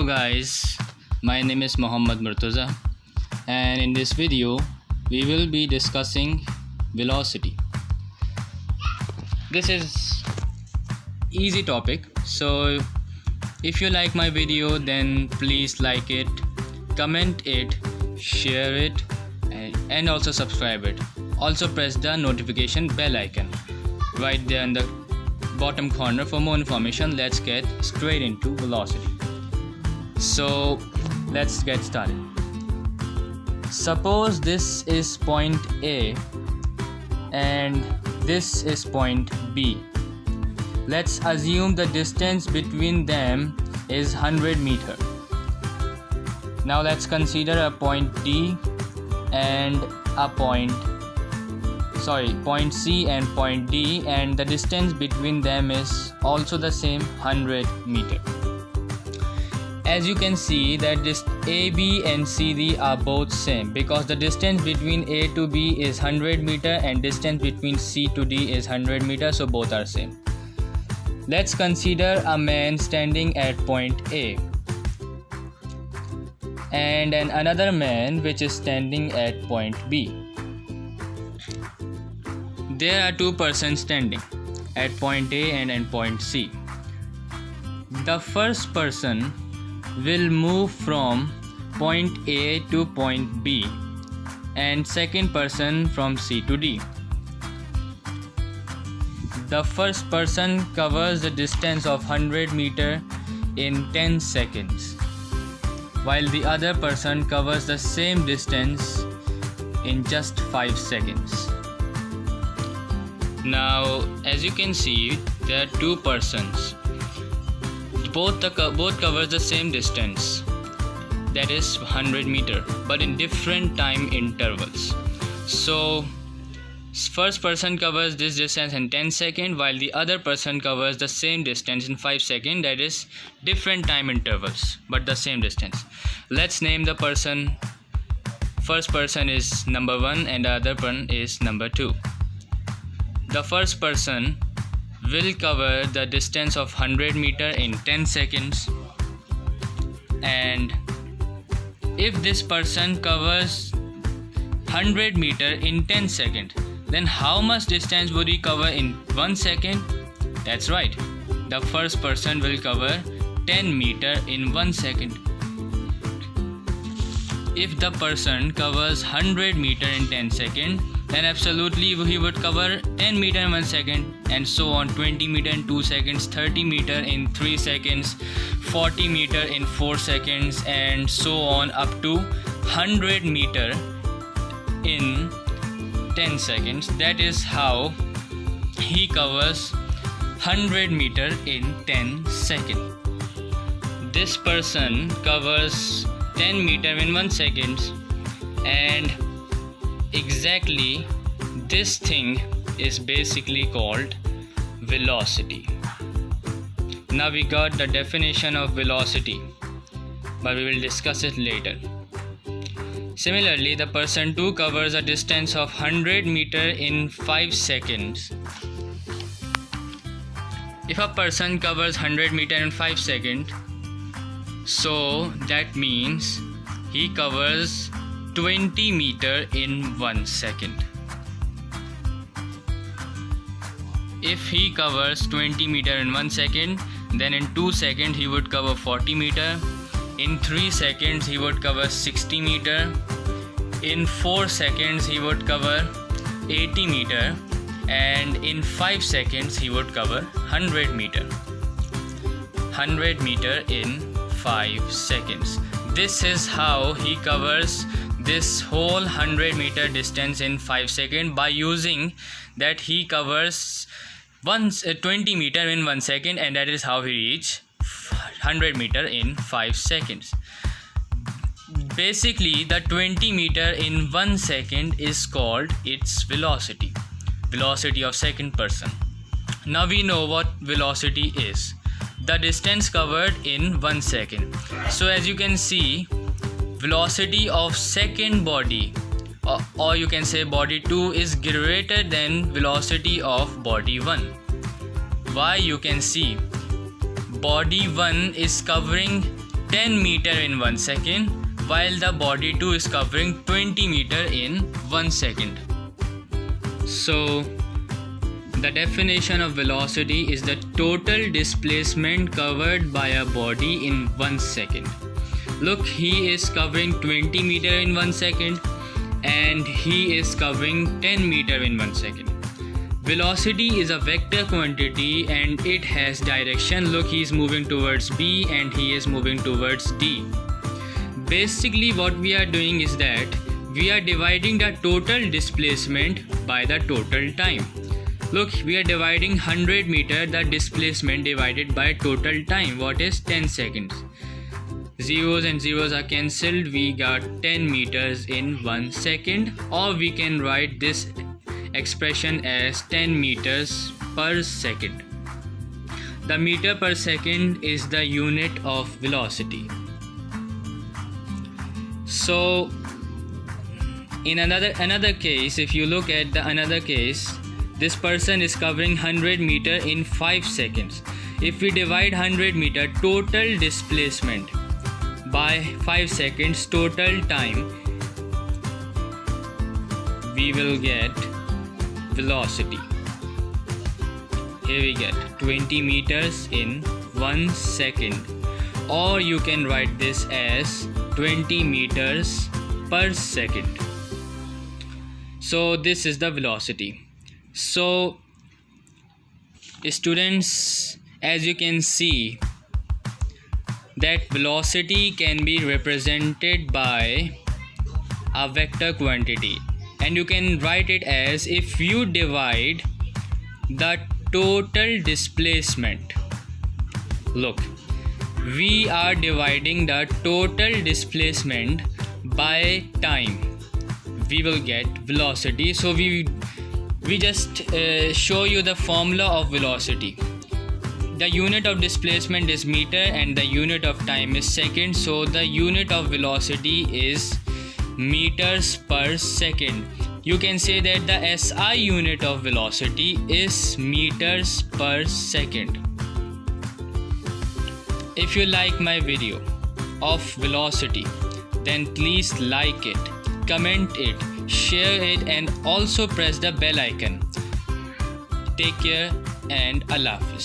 Hello guys, my name is Mohammad Murtaza, and in this video we will be discussing velocity. This is easy topic, so if you like my video then please like it, comment it, share it and also subscribe it. Also press the notification bell icon right there in the bottom corner for more information. Let's get straight into velocity. So let's get started. Suppose this is point A and this is point B. Let's assume the distance between them is 100 meter. Now let's consider a point D and a point C and point D, and the distance between them is also the same 100 meter. As you can see that this AB and CD are both same because the distance between A to B is 100 meter and distance between C to D is 100 meter, so both are same. Let's consider a man standing at point A and another man which is standing at point B. There are two persons standing at point A and at point C. The first person will move from point A to point B and second person from C to D. The first person covers the distance of 100 meter in 10 seconds while the other person covers the same distance in just 5 seconds. Now as you can see there are two persons. Both cover the same distance, that is 100 meter, but in different time intervals. So first person covers this distance in 10 seconds while the other person covers the same distance in 5 seconds, that is different time intervals but the same distance. Let's name the person. First person is number 1 and the other one is number 2. The first person will cover the distance of 100 meter in 10 seconds, and if this person covers 100 meter in 10 seconds, then how much distance would he cover in 1 second? That's right, the first person will cover 10 meter in 1 second. If the person covers 100 meter in 10 seconds, then absolutely he would cover 10 meter in 1 second, and so on, 20 meter in 2 seconds, 30 meter in 3 seconds, 40 meter in 4 seconds, and so on up to 100 meter in 10 seconds. That is how he covers 100 meter in 10 seconds. This person covers 10 meter in 1 second, and exactly this thing is basically called velocity. Now we got the definition of velocity, but we will discuss it later. Similarly, the person 2 covers a distance of 100 meter in 5 seconds. If a person covers 100 meter in 5 seconds, so that means he covers 20 meter in 1 second. If he covers 20 meter in 1 second, then in 2 seconds he would cover 40 meter, in 3 seconds he would cover 60 meter, in 4 seconds he would cover 80 meter, and in 5 seconds he would cover 100 meter. 100 meter in 5 seconds. This is how he covers this whole 100 meter distance in 5 seconds, by using that he covers 20 meter in 1 second, and that is how he reach 100 meter in 5 seconds. Basically the 20 meter in 1 second is called its velocity of second person. Now we know what velocity is, the distance covered in 1 second. So as you can see, velocity of second body, or you can say body 2, is greater than velocity of body 1. Why? You can see body 1 is covering 10 meter in 1 second, while the body 2 is covering 20 meter in 1 second. So the definition of velocity is the total displacement covered by a body in 1 second. Look, he is covering 20 meter in 1 second and he is covering 10 meter in 1 second. Velocity is a vector quantity and it has direction. Look, he is moving towards B and he is moving towards D. Basically what we are doing is that we are dividing the total displacement by the total time. Look, we are dividing 100 meter, the displacement divided by total time. What is 10 seconds? Zeros and zeros are cancelled. We got 10 meters in 1 second, or we can write this expression as 10 meters per second. The meter per second is the unit of velocity. So in another case, if you look at the another case, this person is covering 100 meter in 5 seconds. If we divide 100 meter total displacement by 5 seconds total time, we will get velocity. Here we get 20 meters in 1 second, or you can write this as 20 meters per second. So this is the velocity. So students, as you can see that velocity can be represented by a vector quantity, and you can write it as, if you divide the total displacement, look, we are dividing the total displacement by time, we will get velocity. So we just show you the formula of velocity. The unit of displacement is meter and the unit of time is second. So the unit of velocity is meters per second. You can say that the SI unit of velocity is meters per second. If you like my video of velocity, then please like it, comment it, share it, and also press the bell icon. Take care and Allah Hafiz.